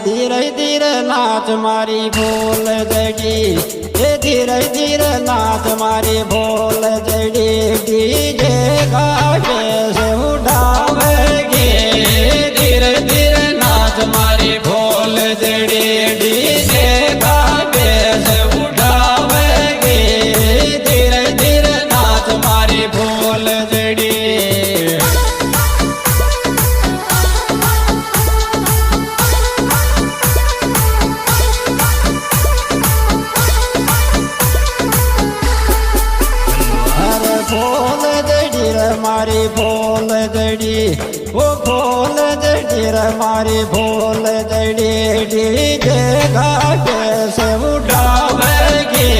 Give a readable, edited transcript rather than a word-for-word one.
धीरे धीरे नाच मारी भोल जड़ी, धीरे धीरे नाच मारी भोल जड़ी। डीजे गाजे से उठावेगी, धीरे धीरे नाच मारी भोल जड़ी। डीजे गाजे से उठावेगी, धीरे धीरे नाच मारी भोल जड़ी। भोल जड़ी रे मारी भोल जड़ी, वो भोल जड़ी रे मारी भोल जड़ी। डीजे गाजे से उठावेगी,